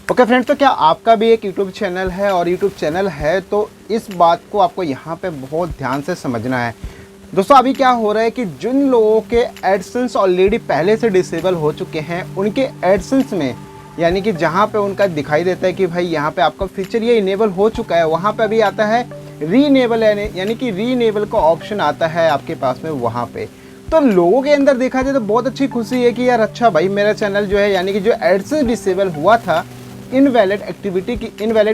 Okay friends, तो क्या आपका भी एक यूट्यूब चैनल है और यूट्यूब चैनल है तो इस बात को आपको यहाँ पे बहुत ध्यान से समझना है। दोस्तों अभी क्या हो रहा है कि जिन लोगों के एडसेंस ऑलरेडी पहले से डिसेबल हो चुके हैं उनके एडसेंस में, यानी कि जहाँ पे उनका दिखाई देता है कि भाई यहाँ पे आपका फीचर ये इनेबल हो चुका है, वहाँ पे अभी आता है रीनेबल, यानी कि रीनेबल का ऑप्शन आता है आपके पास में वहाँ पे। तो लोगों के अंदर देखा जाए तो बहुत अच्छी खुशी है कि यार अच्छा भाई मेरा चैनल जो है, यानी कि जो एडसेंस डिसेबल हुआ था इनवैलिड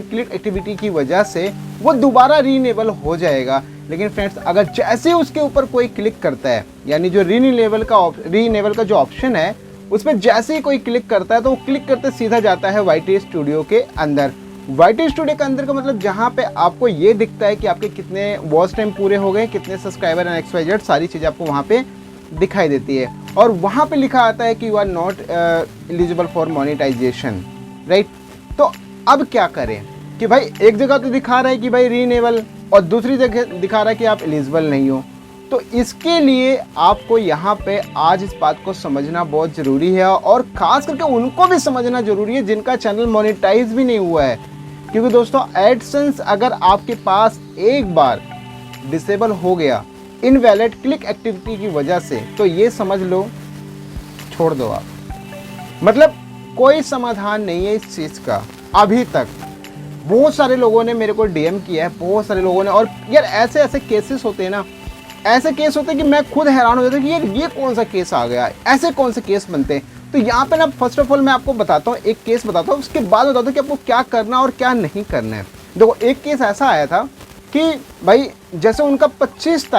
क्लिक एक्टिविटी की वजह से, वो दोबारा रीनेबल हो जाएगा। लेकिन फ्रेंड्स अगर जैसे उसके ऊपर कोई क्लिक करता है, यानी जो रीनेबल का जो ऑप्शन है उस पर जैसे ही कोई क्लिक करता है तो वो क्लिक करते सीधा जाता है YT स्टूडियो के अंदर। YT स्टूडियो के अंदर का मतलब जहाँ पे आपको ये दिखता है कि आपके कितने वॉच टाइम पूरे हो गए, कितने सब्सक्राइबर एंड XYZ सारी चीज़ें आपको वहाँ पे दिखाई देती है। और वहाँ पे लिखा आता है कि you are not eligible for monetisation, right. तो अब क्या करें कि भाई एक जगह तो दिखा रहा है कि भाई रीनेबल और दूसरी जगह दिखा रहा है कि आप एलिजिबल नहीं हो। तो इसके लिए आपको यहाँ पे आज इस बात को समझना बहुत ज़रूरी है और ख़ास करके उनको भी समझना ज़रूरी है जिनका चैनल मोनेटाइज भी नहीं हुआ है। क्योंकि दोस्तों एडसेंस अगर आपके पास एक बार डिसेबल हो गया इनवैलिड क्लिक एक्टिविटी की वजह से, तो ये समझ लो छोड़ दो आप, मतलब कोई समाधान नहीं है इस चीज़ का अभी तक। बहुत सारे लोगों ने मेरे को DM किया है, बहुत सारे लोगों ने, और यार ऐसे ऐसे केसेस होते हैं ना, ऐसे केस होते हैं कि मैं खुद हैरान हो जाता हूँ कि यार ये कौन सा केस आ गया, ऐसे कौन से केस बनते हैं। तो यहाँ पे ना फर्स्ट ऑफ ऑल मैं आपको बताता हूँ, एक केस बताता हूँ, उसके बाद बताता हूँ कि आपको क्या करना और क्या नहीं करना है। देखो एक केस ऐसा आया था कि भाई जैसे उनका 23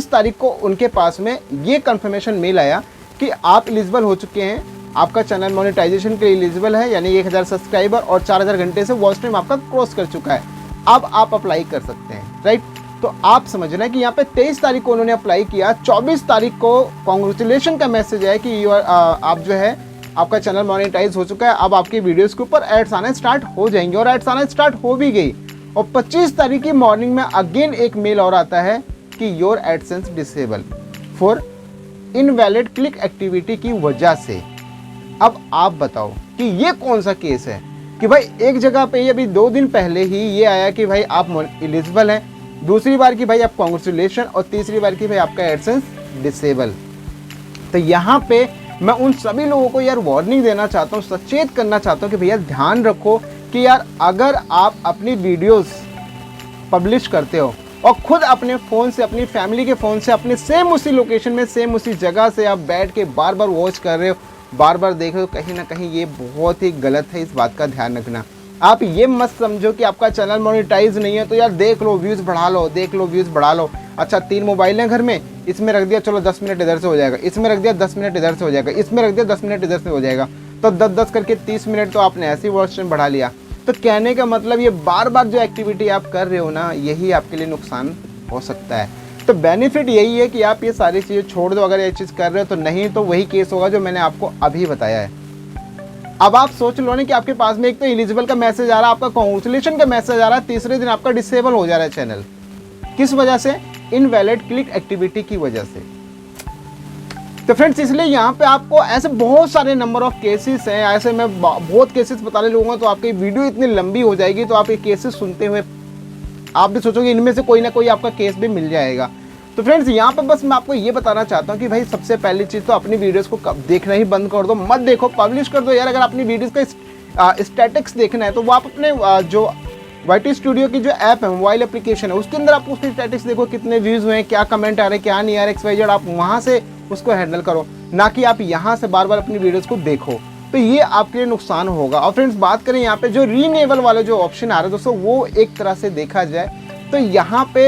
तारीख को उनके पास में ये कंफर्मेशन मेल आया कि आप एलिजिबल हो चुके हैं, आपका चैनल मोनेटाइजेशन के लिए एलिजिबल है, यानी 1000 सब्सक्राइबर और 4000 घंटे से वॉच टाइम आपका क्रॉस कर चुका है, अब आप अप्लाई कर सकते हैं, राइट। तो आप समझना है कि यहाँ पे 23 तारीख को उन्होंने अप्लाई किया, 24 तारीख को कॉन्ग्रेचुलेशन का मैसेज है कि आप जो है आपका चैनल मोनेटाइज हो चुका है, अब आपकी वीडियोस के ऊपर एड्स आना स्टार्ट हो जाएंगे, और एड्स आना स्टार्ट हो भी गई। और 25 तारीख की मॉर्निंग में अगेन एक मेल और आता है कि your AdSense disable for invalid click activity की वजह से। अब आप बताओ कि ये कौन सा केस है कि भाई एक जगह पे अभी 2 दिन पहले ही ये आया कि भाई आप एलिजिबल हैं, दूसरी बार की भाई आप कॉन्ग्रेचुलेशन, और तीसरी बार की भाई आपका एडसेंस डिसेबल। तो यहाँ पे मैं उन सभी लोगों को यार वार्निंग देना चाहता हूँ, सचेत करना चाहता हूँ कि भैया ध्यान रखो कि यार अगर आप अपनी वीडियोस पब्लिश करते हो और खुद अपने फ़ोन से, अपनी फैमिली के फ़ोन से, अपने सेम उसी लोकेशन में, सेम उसी जगह से आप बैठ के बार बार वॉच कर रहे हो, बार बार देख रहे हो, कहीं ना कहीं ये बहुत ही गलत है। इस बात का ध्यान रखना। आप ये मत समझो कि आपका चैनल मोनेटाइज नहीं है तो यार देख लो व्यूज़ बढ़ा लो, देख लो व्यूज़ बढ़ा लो। अच्छा 3 मोबाइल हैं घर में, इसमें रख दिया चलो 10 मिनट इधर से हो जाएगा, इसमें रख दिया 10 मिनट इधर से हो जाएगा, इसमें रख दिया 10 मिनट इधर से हो जाएगा, तो 10-10 करके 30 मिनट तो आपने ऐसी वॉच टाइम बढ़ा लिया। तो कहने का मतलब ये बार बार जो एक्टिविटी आप कर रहे हो ना, यही आपके लिए नुकसान हो सकता है। तो बेनिफिट यही है कि आप ये सारी चीज़ें छोड़ दो अगर ये चीज़ कर रहे हो, तो नहीं तो वही केस होगा जो मैंने आपको अभी बताया है। अब आप सोच लो ना कि आपके पास में एक तो एलिजिबल का मैसेज आ रहा है, आपका कॉन्ग्रेचुलेशन का मैसेज आ रहा है, तीसरे दिन आपका डिसेबल हो जा रहा है चैनल। किस वजह से? इनवैलिड क्लिक एक्टिविटी की वजह से। तो फ्रेंड्स इसलिए यहाँ पे आपको ऐसे बहुत सारे नंबर ऑफ केसेस हैं, ऐसे मैं बहुत केसेस बताने लगूंगा तो आपकी वीडियो इतनी लंबी हो जाएगी, तो आप ये केसेस सुनते हुए आप भी सोचोगे इनमें से कोई ना कोई आपका केस भी मिल जाएगा। तो फ्रेंड्स यहाँ पे बस मैं आपको ये बताना चाहता हूँ कि भाई सबसे पहली चीज़ तो अपनी वीडियोस को देखना ही बंद कर दो, मत देखो, पब्लिश कर दो यार। अगर अपनी वीडियोस का स्टैटिक्स देखना है तो वो आप अपने जो YT स्टूडियो की जो ऐप है, मोबाइल एप्लीकेशन है, उसके अंदर आप उसके स्टैटिक्स देखो, कितने व्यूज़ हुए हैं, क्या कमेंट आ रहे हैं, क्या नहीं आ रहे, XYZ, आप वहाँ से उसको हैंडल करो, ना कि आप यहाँ से बार बार अपनी वीडियोज़ को देखो। तो ये आपके लिए नुकसान होगा। और फ्रेंड्स बात करें यहाँ पे जो रीनेबल वाले जो ऑप्शन आ रहे हैं दोस्तों, वो एक तरह से देखा जाए तो यहाँ पे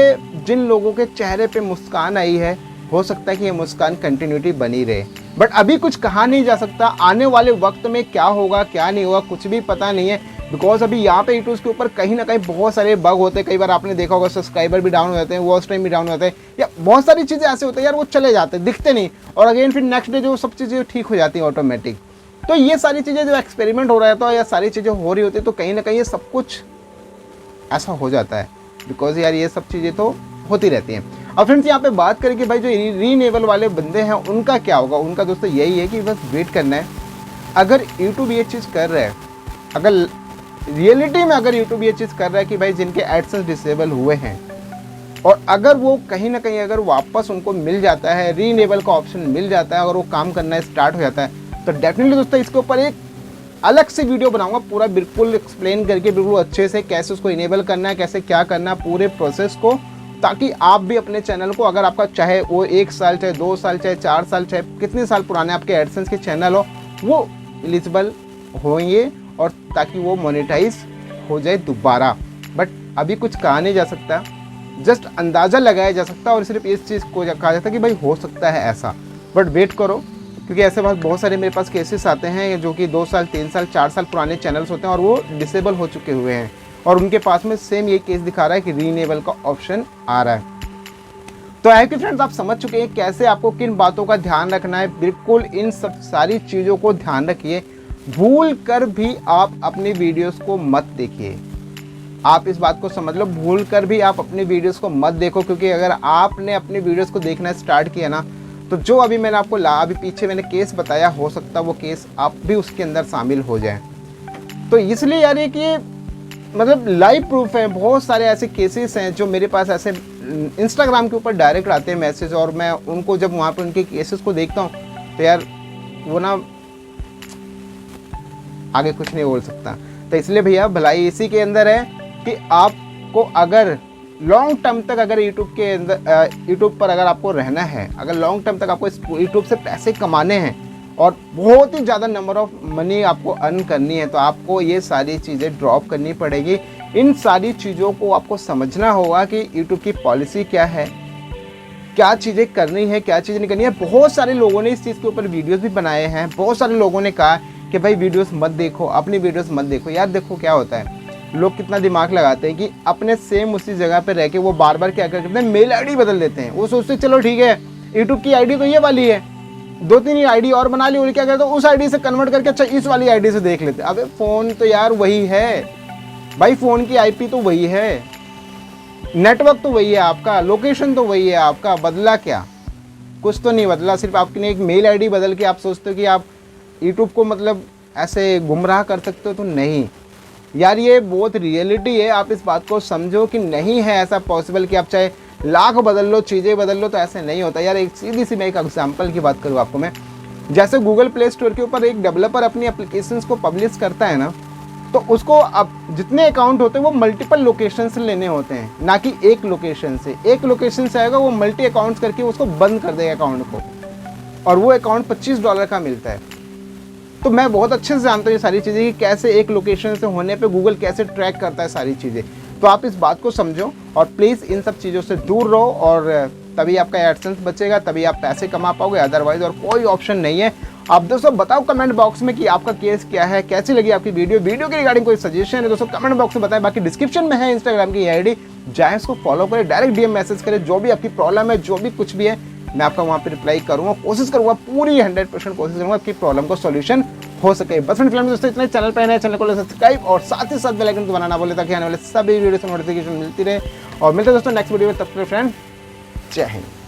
जिन लोगों के चेहरे पे मुस्कान आई है, हो सकता है कि ये मुस्कान कंटिन्यूटी बनी रहे, बट अभी कुछ कहा नहीं जा सकता। आने वाले वक्त में क्या होगा क्या नहीं होगा कुछ भी पता नहीं है, बिकॉज अभी यहाँ पे यूट्यूब के ऊपर कहीं ना कहीं बहुत सारे बग होते हैं। कई बार आपने देखा होगा सब्सक्राइबर भी डाउन हो जाते हैं, वॉच टाइम भी डाउन हो जाते हैं, या बहुत सारी चीज़ें ऐसे होते हैं यार वो चले जाते हैं, दिखते नहीं, और अगेन फिर नेक्स्ट डे जो सब चीज़ें ठीक हो जाती हैं ऑटोमेटिक। तो ये सारी चीज़ें जो एक्सपेरिमेंट हो रहा था या सारी चीज़ें हो रही होती है, तो कहीं ना कहीं ये सब कुछ ऐसा हो जाता है, बिकॉज यार ये सब चीज़ें तो होती रहती हैं। अब फ्रेंड्स यहाँ पे बात करें कि भाई जो रीनेबल वाले बंदे हैं उनका क्या होगा, उनका दोस्तों यही है कि बस वेट करना है। अगर यूट्यूब ये चीज़ कर रहा है, अगर रियलिटी में अगर यूट्यूब ये चीज़ कर रहा है कि भाई जिनके एडसेंस डिसेबल हुए हैं और अगर वो कहीं ना कहीं अगर वापस उनको मिल जाता है, री इनेबल का ऑप्शन मिल जाता है, अगर वो काम करना स्टार्ट हो जाता है, तो डेफिनेटली दोस्तों इसके ऊपर एक अलग से वीडियो बनाऊंगा, पूरा बिल्कुल एक्सप्लेन करके बिल्कुल अच्छे से कैसे उसको इनेबल करना है, कैसे क्या करना है पूरे प्रोसेस को, ताकि आप भी अपने चैनल को, अगर आपका चाहे वो 1 साल, चाहे 2 साल, चाहे 4 साल, चाहे कितने साल पुराने आपके एडसेंस के चैनल हो, वो एलिजिबल होंगे और ताकि वो मोनेटाइज हो जाए दोबारा। बट अभी कुछ कहा नहीं जा सकता, जस्ट अंदाज़ा लगाया जा सकता है और सिर्फ इस चीज़ को कहा जाता है कि भाई हो सकता है ऐसा। बट वेट करो, क्योंकि ऐसे बहुत सारे मेरे पास केसेस आते हैं जो कि 2 साल, 3 साल, 4 साल पुराने चैनल्स होते हैं और वो डिसेबल हो चुके हुए हैं और उनके पास में सेम ये केस दिखा रहा है कि रीनेबल का ऑप्शन आ रहा है। तो आई कि फ्रेंड्स आप समझ चुके हैं कैसे आपको किन बातों का ध्यान रखना है। बिल्कुल इन सब सारी चीज़ों को ध्यान रखिए, भूल कर भी आप अपनी वीडियोस को मत देखिए। आप इस बात को समझ लो, भूल कर भी आप अपनी वीडियोस को मत देखो, क्योंकि अगर आपने अपनी वीडियोस को देखना स्टार्ट किया ना, तो जो अभी मैंने आपको अभी पीछे मैंने केस बताया, हो सकता है वो केस आप भी उसके अंदर शामिल हो जाए। तो इसलिए यार ये कि मतलब लाइव प्रूफ है, बहुत सारे ऐसे केसेस हैं जो मेरे पास ऐसे इंस्टाग्राम के ऊपर डायरेक्ट आते हैं मैसेज, और मैं उनको जब वहाँ पर उनके केसेस को देखता हूँ तो यार वो ना आगे कुछ नहीं बोल सकता। तो इसलिए भैया भलाई इसी के अंदर है कि आपको अगर लॉन्ग टर्म तक अगर यूट्यूब के अंदर यूट्यूब पर अगर आपको रहना है, अगर लॉन्ग टर्म तक आपको इस यूट्यूब से पैसे कमाने हैं और बहुत ही ज़्यादा नंबर ऑफ मनी आपको अर्न करनी है, तो आपको ये सारी चीज़ें ड्रॉप करनी पड़ेगी। इन सारी चीज़ों को आपको समझना होगा कि यूट्यूब की पॉलिसी क्या है, क्या चीज़ें करनी है, क्या चीज़ें नहीं करनी है। बहुत सारे लोगों ने इस चीज़ के ऊपर वीडियोस भी बनाए हैं, बहुत सारे लोगों ने कहा कि भाई वीडियोस मत देखो, अपनी वीडियोस मत देखो। यार देखो क्या होता है, लोग कितना दिमाग लगाते हैं कि अपने सेम उसी जगह पे रह के वो बार बार क्या करते हैं, मेल आईडी बदल देते हैं। वो सोचते चलो ठीक है यूट्यूब की आईडी तो ये वाली है, 2-3 आईडी और बना ली, और क्या करते हैं उस आईडी से कन्वर्ट करके अच्छा इस वाली आईडी से देख लेते हैं। अबे फ़ोन तो यार वही है भाई, फ़ोन की आईपी तो वही है, नेटवर्क तो वही है आपका, लोकेशन तो वही है आपका, बदला क्या? कुछ तो नहीं बदला, सिर्फ आपने एक मेल आईडी बदल के आप सोचते हो कि आप यूट्यूब को मतलब ऐसे गुमराह कर सकते हो। तो नहीं यार, ये बहुत रियलिटी है, आप इस बात को समझो कि नहीं है ऐसा पॉसिबल कि आप चाहे लाख बदल लो, चीज़ें बदल लो, तो ऐसे नहीं होता यार। एक सीधी सी मैं एक एग्जांपल की बात करूँ आपको मैं, जैसे गूगल प्ले स्टोर के ऊपर एक डेवलपर अपनी एप्लीकेशंस को पब्लिश करता है ना, तो उसको अब जितने अकाउंट होते हैं वो मल्टीपल लोकेशन से लेने होते हैं, ना कि एक लोकेशन से। एक लोकेशन से आएगा वो मल्टी अकाउंट्स करके उसको बंद कर देगा अकाउंट को, और वो अकाउंट $25 का मिलता है। तो मैं बहुत अच्छे से जानता हूँ ये सारी चीज़ें कि कैसे एक लोकेशन से होने पे गूगल कैसे ट्रैक करता है सारी चीज़ें। तो आप इस बात को समझो और प्लीज़ इन सब चीज़ों से दूर रहो, और तभी आपका एडसेंस बचेगा, तभी आप पैसे कमा पाओगे, अदरवाइज और कोई ऑप्शन नहीं है। आप दोस्तों बताओ कमेंट बॉक्स में कि आपका केस क्या है, कैसी लगी आपकी वीडियो के रिगार्डिंग कोई सजेशन है दोस्तों कमेंट बॉक्स में बताएं। बाकी डिस्क्रिप्शन में है इंस्टाग्राम की आईडी, जाए उसको फॉलो करें, डायरेक्ट डीएम मैसेज करें, जो भी आपकी प्रॉब्लम है, जो भी कुछ भी है, मैं आपका वहाँ पे रिप्लाई करूँगा, कोशिश करूँगा, पूरी 100% कोशिश करूँगा आपकी प्रॉब्लम को सोल्यूशन हो सके। बस फ्रेंड्स दोस्तों इतने, चैनल पर नए चैनल को सब्सक्राइब और साथ ही साथ बेल आइकन को बनाना बोले, ताकि आने वाले सभी वीडियो से नोटिफिकेशन मिलती रहे। और मिलते हैं दोस्तों नेक्स्ट वीडियो में, तब तक फ्रेंड जय हिंद।